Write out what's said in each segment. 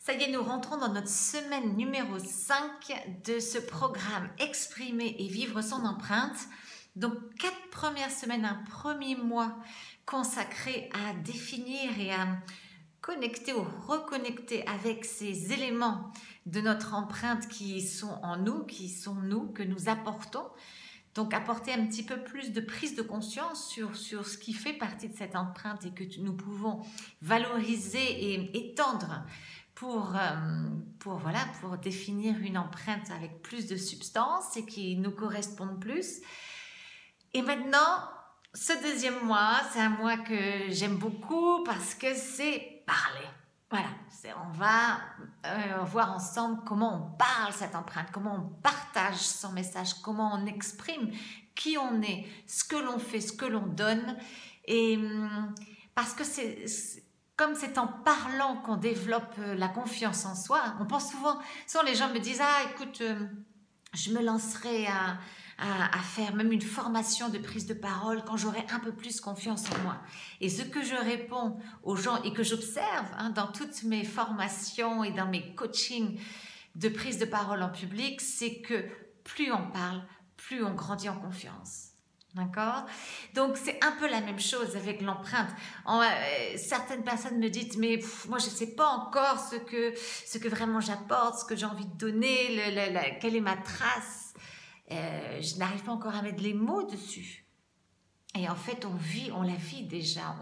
Ça y est, nous rentrons dans notre semaine numéro 5 de ce programme Exprimer et vivre son empreinte. Donc 4 premières semaines, un premier mois consacré à définir et à connecter ou reconnecter avec ces éléments de notre empreinte qui sont en nous, qui sont nous, que nous apportons. Donc apporter un petit peu plus de prise de conscience sur ce qui fait partie de cette empreinte et que nous pouvons valoriser et étendre pour définir une empreinte avec plus de substance et qui nous corresponde plus. Et maintenant, ce deuxième mois, c'est un mois que j'aime beaucoup parce que c'est parler. Voilà, on va voir ensemble comment on parle cette empreinte, comment on partage son message, comment on exprime qui on est, ce que l'on fait, ce que l'on donne. Et parce que comme c'est en parlant qu'on développe la confiance en soi. On pense souvent les gens me disent « Ah, écoute, je me lancerai à faire même une formation de prise de parole quand j'aurai un peu plus confiance en moi. » Et ce que je réponds aux gens et que j'observe dans toutes mes formations et dans mes coachings de prise de parole en public, c'est que plus on parle, plus on grandit en confiance. D'accord? Donc, c'est un peu la même chose avec l'empreinte. Certaines personnes me disent, mais moi, je ne sais pas encore ce que vraiment j'apporte, ce que j'ai envie de donner, quelle est ma trace. Je n'arrive pas encore à mettre les mots dessus. Et en fait, on la vit déjà,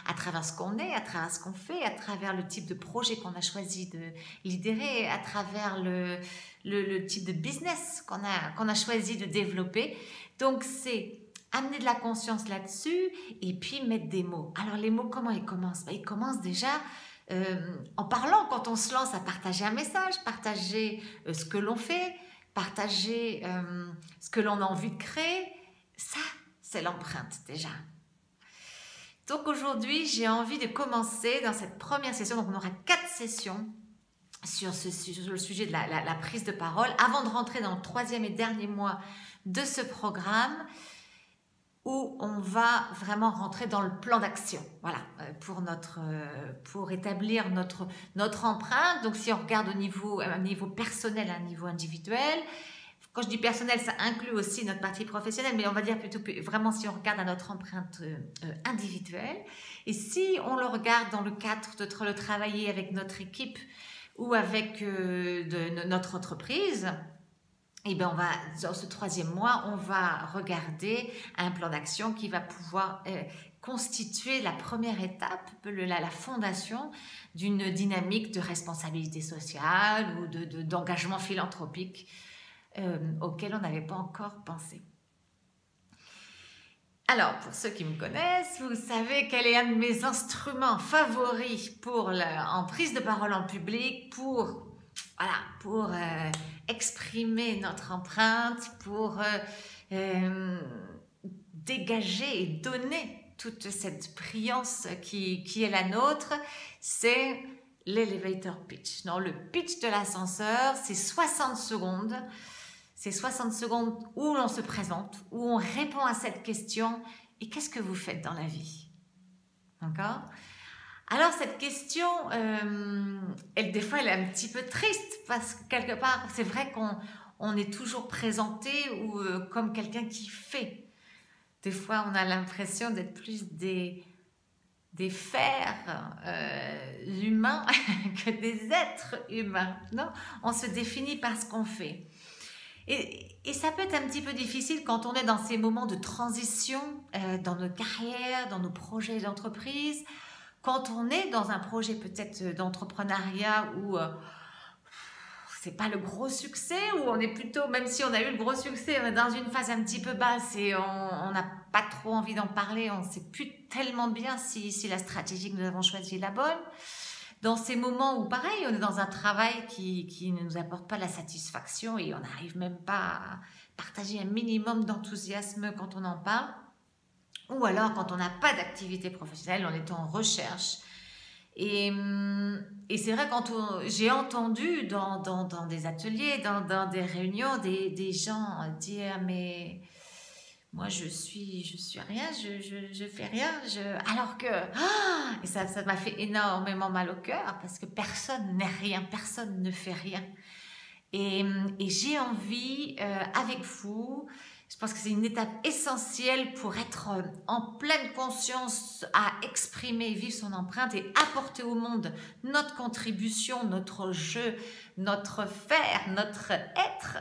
à travers ce qu'on est, à travers ce qu'on fait, à travers le type de projet qu'on a choisi de lidérer, à travers le type de business qu'on a choisi de développer. Donc, c'est amener de la conscience là-dessus et puis mettre des mots. Alors, les mots, comment ils commencent? Ils commencent déjà en parlant, quand on se lance à partager un message, partager ce que l'on fait, partager ce que l'on a envie de créer. Ça, c'est l'empreinte déjà. Donc aujourd'hui, j'ai envie de commencer dans cette première session. Donc on aura 4 sessions sur le sujet de la prise de parole avant de rentrer dans le 3e et dernier mois de ce programme où on va vraiment rentrer dans le plan d'action. Voilà, pour établir notre empreinte. Donc si on regarde à un niveau personnel, à un niveau individuel. Quand je dis personnel, ça inclut aussi notre partie professionnelle, mais on va dire plutôt vraiment si on regarde à notre empreinte individuelle. Et si on le regarde dans le cadre de le travailler avec notre équipe ou avec notre entreprise, et bien dans ce 3e mois, on va regarder un plan d'action qui va pouvoir constituer la première étape, la fondation d'une dynamique de responsabilité sociale ou d'engagement philanthropique auquel on n'avait pas encore pensé. Alors, pour ceux qui me connaissent, vous savez quel est un de mes instruments favoris en prise de parole en public, pour exprimer notre empreinte, pour dégager et donner toute cette brillance qui est la nôtre, c'est l'elevator pitch. Non, le pitch de l'ascenseur, c'est 60 secondes. C'est 60 secondes où l'on se présente, où on répond à cette question. Et qu'est-ce que vous faites dans la vie? D'accord? Alors, cette question, des fois, elle est un petit peu triste parce que quelque part, c'est vrai qu'on est toujours présenté comme quelqu'un qui fait. Des fois, on a l'impression d'être plus des fers humains que des êtres humains. Non? On se définit par ce qu'on fait. Et ça peut être un petit peu difficile quand on est dans ces moments de transition dans nos carrières, dans nos projets d'entreprise, quand on est dans un projet peut-être d'entrepreneuriat où c'est pas le gros succès, où on est plutôt, même si on a eu le gros succès, on est dans une phase un petit peu basse et on n'a pas trop envie d'en parler, on ne sait plus tellement bien si la stratégie que nous avons choisie est la bonne. Dans ces moments où, pareil, on est dans un travail qui ne nous apporte pas la satisfaction et on n'arrive même pas à partager un minimum d'enthousiasme quand on en parle, ou alors quand on n'a pas d'activité professionnelle, on est en recherche. Et c'est vrai, j'ai entendu dans des ateliers, dans des réunions, des gens dire « mais moi je suis rien, je fais rien, alors que et ça m'a fait énormément mal au cœur parce que personne n'est rien, personne ne fait rien. Et j'ai envie avec vous, je pense que c'est une étape essentielle pour être en pleine conscience à exprimer, vivre son empreinte et apporter au monde notre contribution, notre jeu, notre faire, notre être.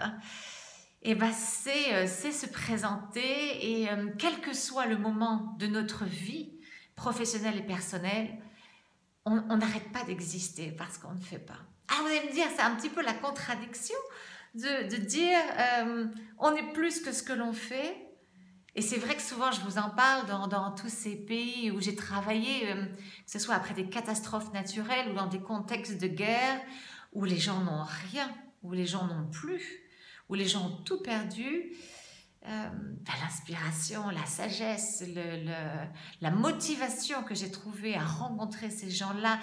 Et ben c'est se présenter et quel que soit le moment de notre vie, professionnelle et personnelle, on n'arrête pas d'exister parce qu'on ne fait pas. Ah, vous allez me dire, c'est un petit peu la contradiction de dire on est plus que ce que l'on fait. Et c'est vrai que souvent je vous en parle dans tous ces pays où j'ai travaillé, que ce soit après des catastrophes naturelles ou dans des contextes de guerre, où les gens n'ont rien, où les gens n'ont plus, où les gens ont tout perdu. L'inspiration, la sagesse, la motivation que j'ai trouvée à rencontrer ces gens-là,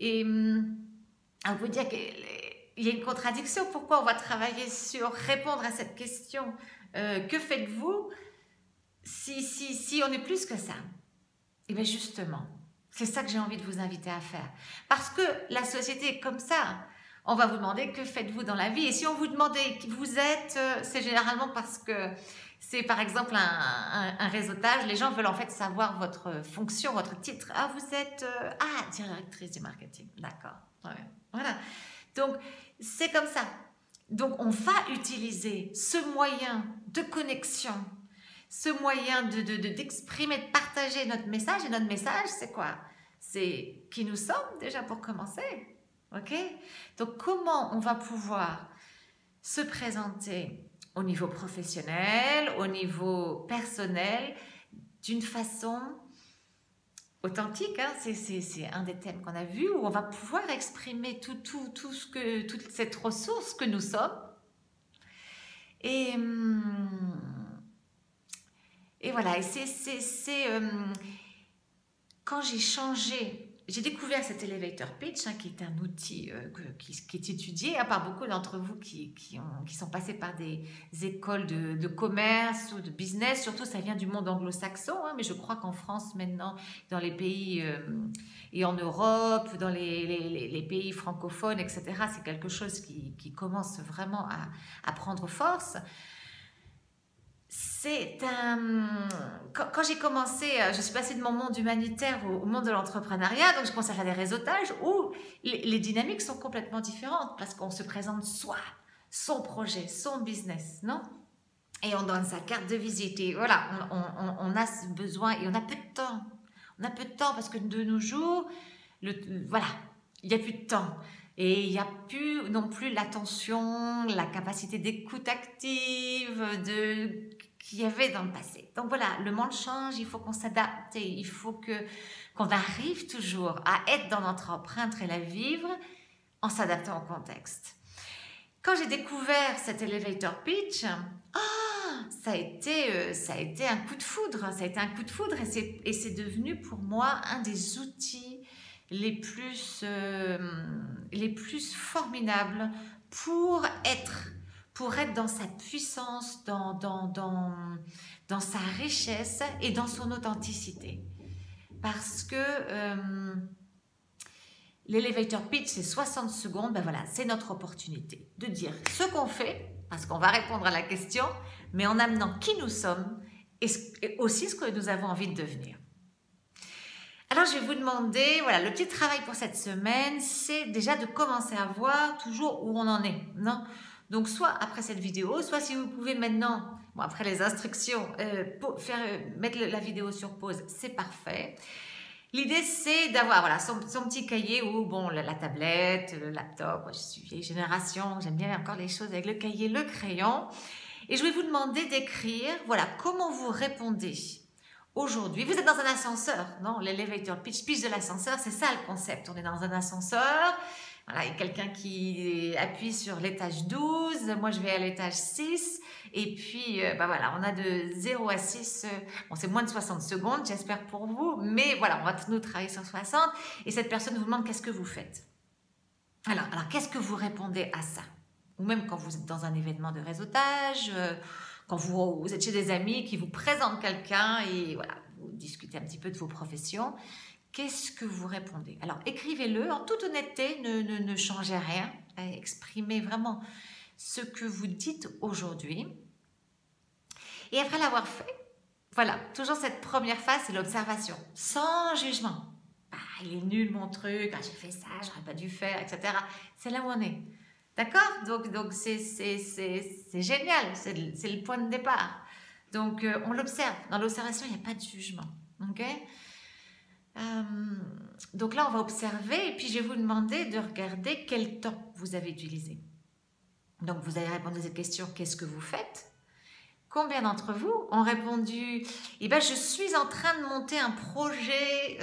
et on peut dire qu'il y a une contradiction. Pourquoi on va travailler sur répondre à cette question que faites-vous si on est plus que ça? Et bien justement, c'est ça que j'ai envie de vous inviter à faire. Parce que la société est comme ça. On va vous demander que faites-vous dans la vie. Et si on vous demandait qui vous êtes, c'est généralement parce que c'est par exemple un réseautage. Les gens veulent en fait savoir votre fonction, votre titre. Ah, vous êtes directrice du marketing. D'accord. Ouais. Voilà. Donc, c'est comme ça. Donc, on va utiliser ce moyen de connexion, ce moyen d'exprimer, de partager notre message. Et notre message, c'est quoi? C'est qui nous sommes déjà pour commencer. Ok? Donc, comment on va pouvoir se présenter au niveau professionnel, au niveau personnel, d'une façon authentique, hein? C'est un des thèmes qu'on a vu, où on va pouvoir exprimer toute cette ressource que nous sommes. Et voilà, et quand j'ai changé, j'ai découvert cet elevator pitch, hein, qui est un outil qui est étudié par beaucoup d'entre vous qui sont passés par des écoles de commerce ou de business. Surtout, ça vient du monde anglo-saxon, hein, mais je crois qu'en France maintenant, dans les pays et en Europe, dans les pays francophones, etc., c'est quelque chose qui commence vraiment à prendre force. Quand j'ai commencé, je suis passée de mon monde humanitaire au monde de l'entrepreneuriat, donc je commence à faire des réseautages où les dynamiques sont complètement différentes parce qu'on se présente soi, son projet, son business, non? Et on donne sa carte de visite et voilà, on a ce besoin et on a peu de temps. On a peu de temps parce que de nos jours, voilà, il n'y a plus de temps. Et il n'y a plus non plus l'attention, la capacité d'écoute active qu'il y avait dans le passé. Donc voilà, le monde change, il faut qu'on s'adapte et il faut qu'on arrive toujours à être dans notre empreinte et la vivre en s'adaptant au contexte. Quand j'ai découvert cet elevator pitch, ça a été un coup de foudre. Ça a été un coup de foudre et c'est devenu pour moi un des outils les plus formidables pour être dans sa puissance, dans sa richesse et dans son authenticité. Parce que l'elevator pitch, c'est 60 secondes, ben voilà, c'est notre opportunité de dire ce qu'on fait, parce qu'on va répondre à la question, mais en amenant qui nous sommes et aussi ce que nous avons envie de devenir. Alors, je vais vous demander, voilà, le petit travail pour cette semaine, c'est déjà de commencer à voir toujours où on en est, non? Donc, soit après cette vidéo, soit si vous pouvez maintenant, bon, après les instructions, mettre la vidéo sur pause, c'est parfait. L'idée, c'est d'avoir voilà, son petit cahier ou bon, la tablette, le laptop. Moi, je suis vieille génération, j'aime bien encore les choses avec le cahier, le crayon. Et je vais vous demander d'écrire, voilà, comment vous répondez. Aujourd'hui, vous êtes dans un ascenseur, non? L'elevator pitch de l'ascenseur, c'est ça le concept. On est dans un ascenseur, voilà, il y a quelqu'un qui appuie sur l'étage 12, moi je vais à l'étage 6, et puis voilà, on a de 0 à 6, bon c'est moins de 60 secondes, j'espère pour vous, mais voilà, on va nous travailler sur 60, et cette personne vous demande qu'est-ce que vous faites. Alors qu'est-ce que vous répondez à ça? Ou même quand vous êtes dans un événement de réseautage, quand vous êtes chez des amis qui vous présentent quelqu'un et voilà, vous discutez un petit peu de vos professions, qu'est-ce que vous répondez? Alors, écrivez-le en toute honnêteté, ne changez rien, exprimez vraiment ce que vous dites aujourd'hui. Et après l'avoir fait, voilà, toujours cette première phase, c'est l'observation, sans jugement. Ah, il est nul mon truc, ah, j'ai fait ça, j'aurais pas dû faire, etc. C'est là où on est. D'accord? Donc c'est génial, c'est le point de départ. Donc on l'observe. Dans l'observation, il n'y a pas de jugement. Ok? Donc là, on va observer et puis je vais vous demander de regarder quel temps vous avez utilisé. Donc vous allez répondre à cette question, qu'est-ce que vous faites? Combien d'entre vous ont répondu eh ben, je suis en train de monter un projet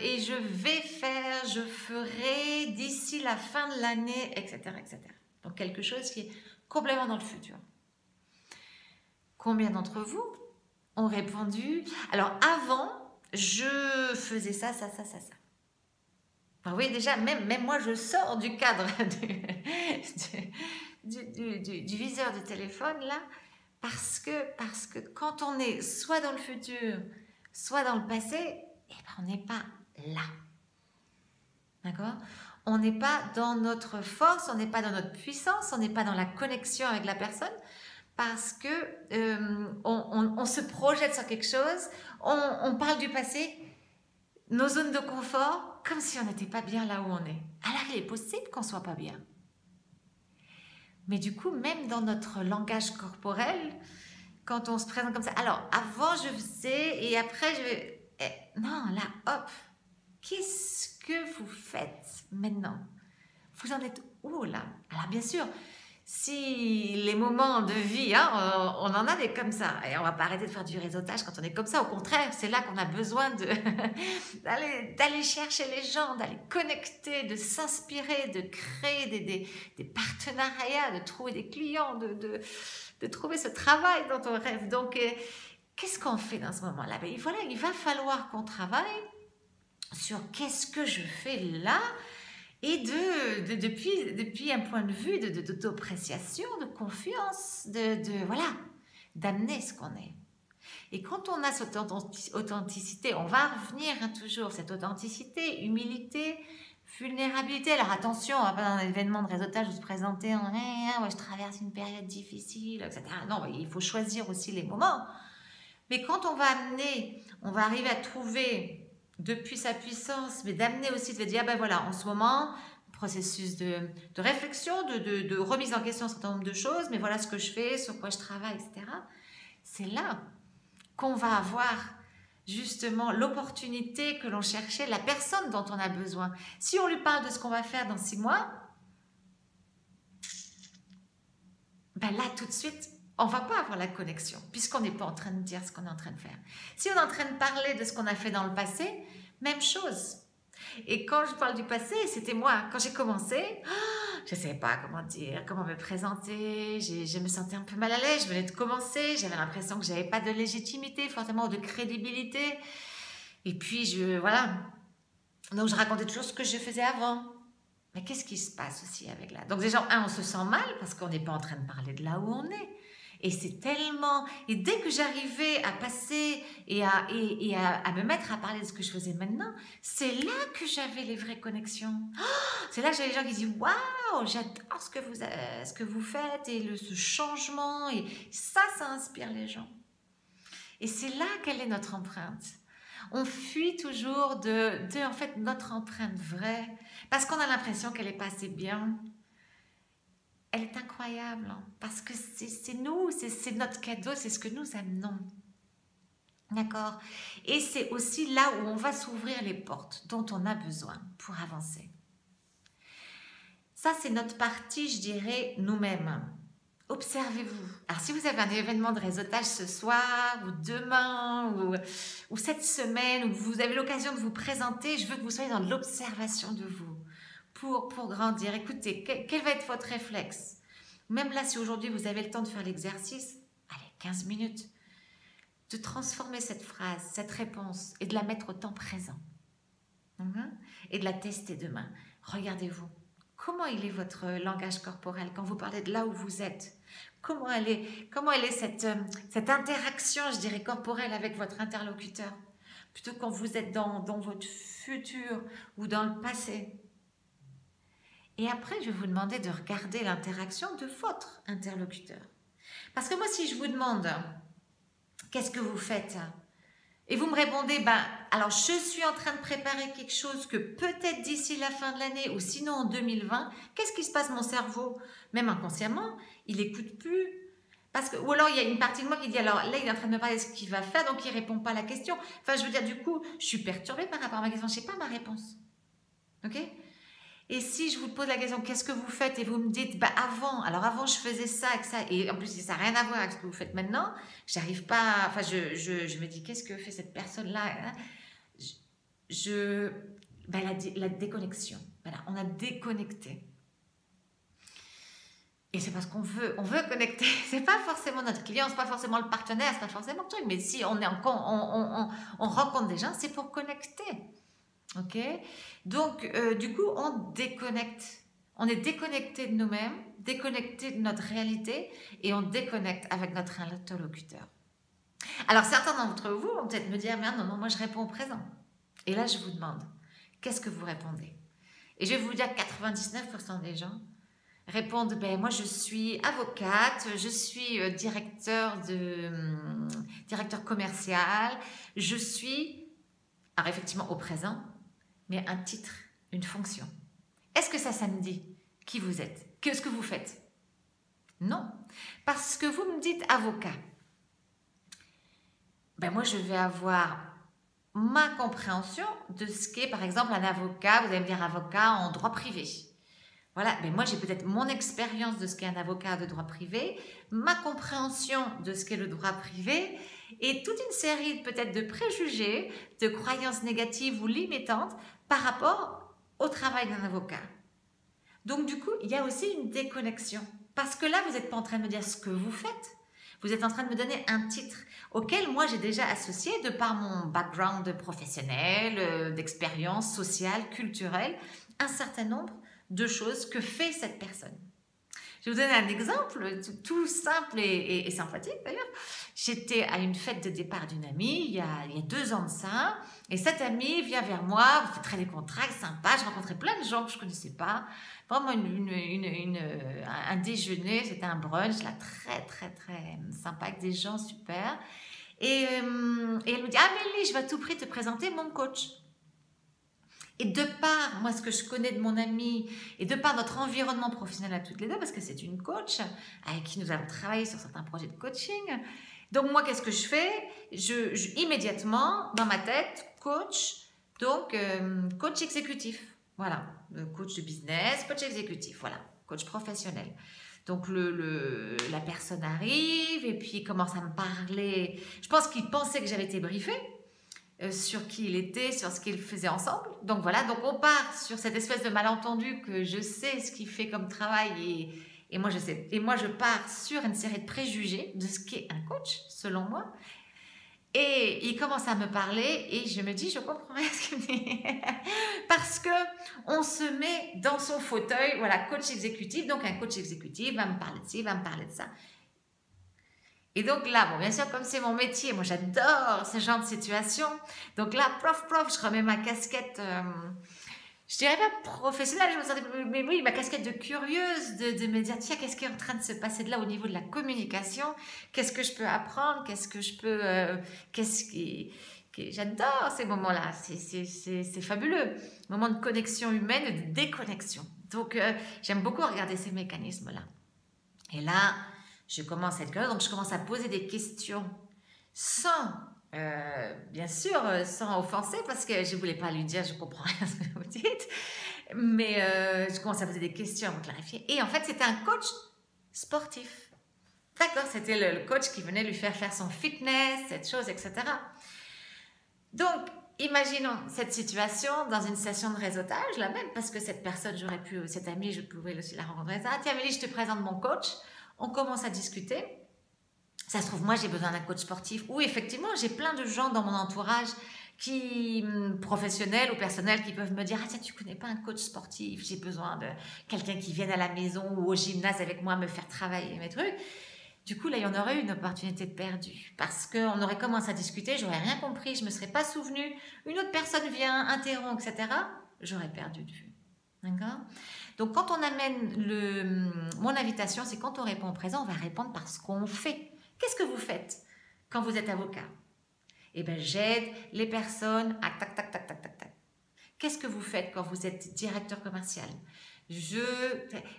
et je vais faire, je ferai d'ici la fin de l'année, etc., etc. Donc quelque chose qui est complètement dans le futur. Combien d'entre vous ont répondu alors avant, je faisais ça, ça, ça, ça, ça. Alors, oui, déjà, même moi, je sors du cadre du viseur du téléphone, là, parce que quand on est soit dans le futur, soit dans le passé, eh ben, on n'est pas là. D'accord? On n'est pas dans notre force, on n'est pas dans notre puissance, on n'est pas dans la connexion avec la personne, parce que on se projette sur quelque chose, on parle du passé, nos zones de confort, comme si on n'était pas bien là où on est. Alors il est possible qu'on ne soit pas bien. Mais du coup, même dans notre langage corporel, quand on se présente comme ça, alors avant je faisais et après je vais... non, là, hop, qu'est-ce que vous faites maintenant? Vous en êtes où là? Alors bien sûr, si les moments de vie, hein, on en a des comme ça, et on va pas arrêter de faire du réseautage quand on est comme ça, au contraire, c'est là qu'on a besoin d'aller chercher les gens, d'aller connecter, de s'inspirer, de créer des partenariats, de trouver des clients, de trouver ce travail dont on rêve. Donc, qu'est-ce qu'on fait dans ce moment-là? Ben, voilà, il va falloir qu'on travaille sur qu'est-ce que je fais là, et depuis un point de vue d'auto-appréciation, de confiance, voilà, d'amener ce qu'on est. Et quand on a cette authenticité, on va revenir toujours, cette authenticité, humilité, vulnérabilité. Alors attention, on va pas dans un événement de réseautage se présenter en ouais, je traverse une période difficile, etc. Non, il faut choisir aussi les moments. Mais quand on va amener, on va arriver à trouver depuis sa puissance, mais d'amener aussi, de dire, ah ben voilà, en ce moment, processus de réflexion, de remise en question d'un certain nombre de choses, mais voilà ce que je fais, sur quoi je travaille, etc. C'est là qu'on va avoir justement l'opportunité que l'on cherchait, la personne dont on a besoin. Si on lui parle de ce qu'on va faire dans 6 mois, ben là, tout de suite, on ne va pas avoir la connexion, puisqu'on n'est pas en train de dire ce qu'on est en train de faire. Si on est en train de parler de ce qu'on a fait dans le passé, même chose. Et quand je parle du passé, c'était moi. Quand j'ai commencé, je ne savais pas comment dire, comment me présenter, je me sentais un peu mal à l'aise, je venais de commencer, j'avais l'impression que je n'avais pas de légitimité, forcément, de crédibilité. Et puis, voilà. Donc, je racontais toujours ce que je faisais avant. Mais qu'est-ce qui se passe aussi avec là? Donc déjà, on se sent mal parce qu'on n'est pas en train de parler de là où on est. Et c'est tellement... Et dès que j'arrivais à passer et à me mettre à parler de ce que je faisais maintenant, c'est là que j'avais les vraies connexions. Oh, c'est là que j'avais les gens qui disent « Waouh, j'adore ce que vous faites et ce changement. » Et ça inspire les gens. Et c'est là quelle est notre empreinte. On fuit toujours en fait, notre empreinte vraie parce qu'on a l'impression qu'elle n'est pas assez bien. Elle est incroyable hein, parce que c'est nous, c'est notre cadeau, c'est ce que nous amenons. D'accord? Et c'est aussi là où on va s'ouvrir les portes dont on a besoin pour avancer. Ça, c'est notre partie, je dirais, nous-mêmes. Observez-vous. Alors, si vous avez un événement de réseautage ce soir, ou demain, ou cette semaine, où vous avez l'occasion de vous présenter, je veux que vous soyez dans l'observation de vous pour grandir. Écoutez, quel va être votre réflexe? Même là, si aujourd'hui vous avez le temps de faire l'exercice, allez, 15 minutes, de transformer cette phrase, cette réponse, et de la mettre au temps présent. Et de la tester demain. Regardez-vous. Comment il est votre langage corporel quand vous parlez de là où vous êtes? comment elle est cette interaction, je dirais, corporelle avec votre interlocuteur, plutôt quand vous êtes dans votre futur ou dans le passé. Et après, je vais vous demander de regarder l'interaction de votre interlocuteur. Parce que moi, si je vous demande, qu'est-ce que vous faites? Et vous me répondez, alors je suis en train de préparer quelque chose que peut-être d'ici la fin de l'année ou sinon en 2020, qu'est-ce qui se passe mon cerveau? Même inconsciemment, il n'écoute plus. Ou alors il y a une partie de moi qui dit, alors là il est en train de me parler de ce qu'il va faire, donc il ne répond pas à la question. Enfin je veux dire, du coup, je suis perturbée par rapport à ma question, je n'ai pas ma réponse. Ok? Et si je vous pose la question, qu'est-ce que vous faites? Et vous me dites, avant je faisais ça et ça, et en plus ça n'a rien à voir avec ce que vous faites maintenant, j'arrive pas, enfin je me dis, qu'est-ce que fait cette personne-là? La déconnexion, voilà, on a déconnecté. Et c'est parce qu'on veut connecter, c'est pas forcément notre client, c'est pas forcément le partenaire, c'est pas forcément le truc, mais si on rencontre des gens, c'est pour connecter. Ok, donc du coup on déconnecte, on est déconnecté de nous-mêmes, déconnecté de notre réalité et on déconnecte avec notre interlocuteur. Alors certains d'entre vous vont peut-être me dire, mais non, moi je réponds au présent. Et là je vous demande, qu'est-ce que vous répondez? Et je vais vous dire, 99% des gens répondent, moi je suis avocate, je suis directeur commercial, je suis, alors effectivement au présent, mais un titre, une fonction. Est-ce que ça me dit qui vous êtes? Qu'est-ce que vous faites? Non. Parce que vous me dites avocat. Moi, je vais avoir ma compréhension de ce qu'est, par exemple, un avocat. Vous allez me dire avocat en droit privé. Voilà, moi, j'ai peut-être mon expérience de ce qu'est un avocat de droit privé, ma compréhension de ce qu'est le droit privé, et toute une série peut-être de préjugés, de croyances négatives ou limitantes par rapport au travail d'un avocat. Donc du coup, il y a aussi une déconnexion. Parce que là, vous n'êtes pas en train de me dire ce que vous faites. Vous êtes en train de me donner un titre auquel moi j'ai déjà associé, de par mon background professionnel, d'expérience sociale, culturelle, un certain nombre de choses que fait cette personne. Je vais vous donner un exemple tout simple et sympathique d'ailleurs. J'étais à une fête de départ d'une amie il y a 2 ans de ça, et cette amie vient vers moi, on fait très décontracté, sympa, je rencontrais plein de gens que je ne connaissais pas, vraiment un déjeuner, c'était un brunch, là, très très très sympa avec des gens super, et elle me dit, Amélie, je vais à tout prix te présenter mon coach. Et de par, moi, ce que je connais de mon amie, et de par notre environnement professionnel à toutes les deux, parce que c'est une coach avec qui nous avons travaillé sur certains projets de coaching. Donc, moi, qu'est-ce que je fais? Immédiatement, dans ma tête, coach, donc coach exécutif. Voilà, coach de business, coach exécutif, voilà, coach professionnel. Donc, la personne arrive et puis il commence à me parler. Je pense qu'il pensait que j'avais été briefée. Sur qui il était, sur ce qu'il faisait ensemble. Donc voilà, donc on part sur cette espèce de malentendu que je sais ce qu'il fait comme travail et moi je sais. Et moi je pars sur une série de préjugés de ce qu'est un coach, selon moi. Et il commence à me parler et je me dis, je comprends rien ce qu'il me dit. Parce que on se met dans son fauteuil, voilà, coach exécutif. Donc un coach exécutif va me parler de ci, va me parler de ça. Et donc là, bien sûr, comme c'est mon métier, moi j'adore ce genre de situation. Donc là, prof, je remets ma casquette, je dirais pas professionnelle, je me sentais, mais oui, ma casquette de curieuse, de me dire, tiens, qu'est-ce qui est en train de se passer de là au niveau de la communication? Qu'est-ce que je peux apprendre? Qu'est-ce que je peux, j'adore ces moments-là, c'est fabuleux. Moment de connexion humaine, de déconnexion. Donc, j'aime beaucoup regarder ces mécanismes-là. Et là, je commence à être curieuse, donc je commence à poser des questions sans, bien sûr, sans offenser, parce que je ne voulais pas lui dire, je comprends rien à ce que vous dites, mais je commence à poser des questions pour clarifier. Et en fait, c'était un coach sportif. D'accord, c'était le coach qui venait lui faire son fitness, cette chose, etc. Donc, imaginons cette situation dans une session de réseautage, là même, parce que cette personne, cette amie, je pouvais aussi la rencontrer. Ah, tiens, Amélie, je te présente mon coach. On commence à discuter. Ça se trouve, moi, j'ai besoin d'un coach sportif. Ou effectivement, j'ai plein de gens dans mon entourage professionnels ou personnels qui peuvent me dire « Ah tiens, tu connais pas un coach sportif? J'ai besoin de quelqu'un qui vienne à la maison ou au gymnase avec moi me faire travailler mes trucs. » Du coup, là, il y en aurait eu une opportunité de perdue. Parce qu'on aurait commencé à discuter, j'aurais rien compris, je ne me serais pas souvenu. Une autre personne vient, interrompt, etc. J'aurais perdu de vue. D'accord? Donc, quand on amène mon invitation, c'est quand on répond au présent, on va répondre par ce qu'on fait. Qu'est-ce que vous faites quand vous êtes avocat? Eh bien, j'aide les personnes à tac, tac, tac, tac, tac, tac. Qu'est-ce que vous faites quand vous êtes directeur commercial?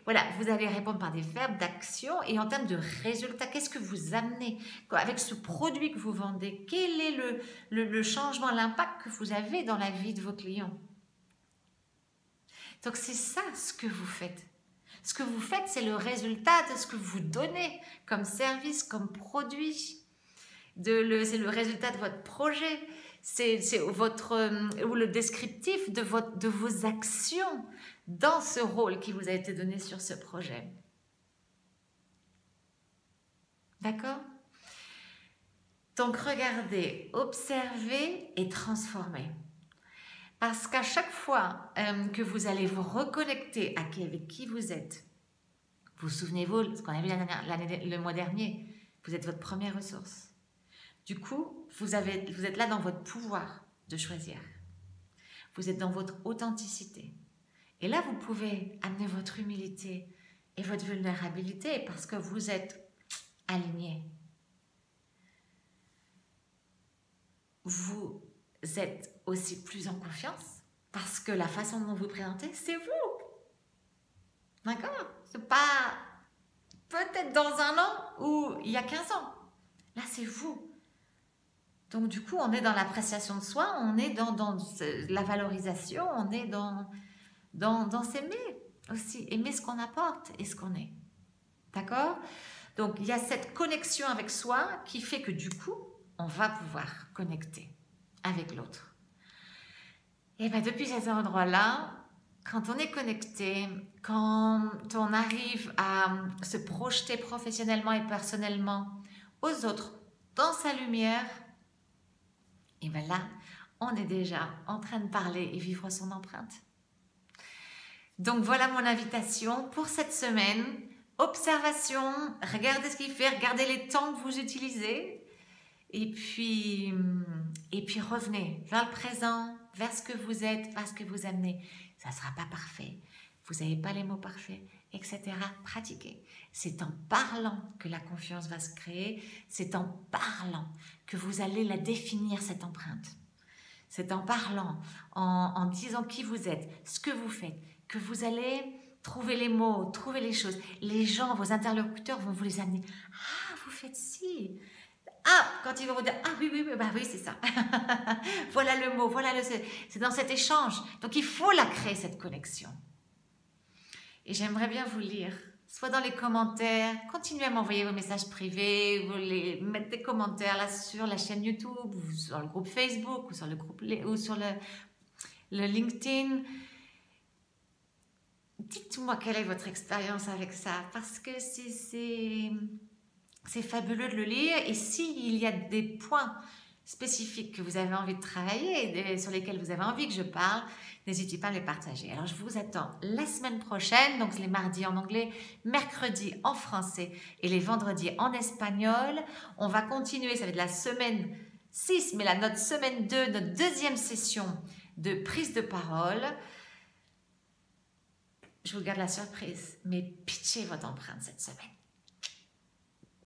Voilà, vous allez répondre par des verbes d'action et en termes de résultats, qu'est-ce que vous amenez avec ce produit que vous vendez? Quel est le changement, l'impact que vous avez dans la vie de vos clients? Donc c'est ça ce que vous faites. Ce que vous faites, c'est le résultat de ce que vous donnez comme service, comme produit. C'est le résultat de votre projet. C'est ou le descriptif de vos actions dans ce rôle qui vous a été donné sur ce projet. D'accord? Donc regardez, observez et transformez. Parce qu'à chaque fois que vous allez vous reconnecter avec qui vous êtes, vous souvenez-vous, ce qu'on a vu le mois dernier, vous êtes votre première ressource. Du coup, vous êtes là dans votre pouvoir de choisir. Vous êtes dans votre authenticité. Et là, vous pouvez amener votre humilité et votre vulnérabilité parce que vous êtes aligné. Vous êtes aussi plus en confiance parce que la façon dont vous vous présentez, c'est vous. D'accord? C'est pas peut-être dans un an ou il y a 15 ans. Là, c'est vous. Donc, du coup, on est dans l'appréciation de soi, on est dans la valorisation, on est dans s'aimer aussi, aimer ce qu'on apporte et ce qu'on est. D'accord? Donc, il y a cette connexion avec soi qui fait que du coup, on va pouvoir connecter avec l'autre. Et bien, depuis cet endroit-là, quand on est connecté, quand on arrive à se projeter professionnellement et personnellement aux autres dans sa lumière, et bien là, on est déjà en train de parler et vivre son empreinte. Donc voilà mon invitation pour cette semaine. Observation, regardez ce qu'il fait, regardez les temps que vous utilisez et puis revenez vers le présent, vers ce que vous êtes, vers ce que vous amenez. Ça ne sera pas parfait, vous n'avez pas les mots parfaits, etc. Pratiquez. C'est en parlant que la confiance va se créer, c'est en parlant que vous allez la définir, cette empreinte. C'est en parlant, en disant qui vous êtes, ce que vous faites, que vous allez trouver les mots, trouver les choses. Les gens, vos interlocuteurs vont vous les amener. Ah, vous faites ci. Ah, quand ils vont vous dire, ah oui, bah oui, c'est ça. Voilà le mot, c'est dans cet échange. Donc, il faut la créer, cette connexion. Et j'aimerais bien vous lire, soit dans les commentaires, continuez à m'envoyer vos messages privés, vous les mettre des commentaires là sur la chaîne YouTube, ou sur le groupe Facebook, ou sur le LinkedIn. Dites-moi quelle est votre expérience avec ça, parce que c'est fabuleux de le lire. Et s'il y a des points spécifiques que vous avez envie de travailler, sur lesquels vous avez envie que je parle, n'hésitez pas à les partager. Alors, je vous attends la semaine prochaine, donc les mardis en anglais, mercredi en français et les vendredis en espagnol. On va continuer, ça va être la semaine 6, mais là, notre semaine 2, notre deuxième session de prise de parole. Je vous garde la surprise, mais pitchez votre empreinte cette semaine.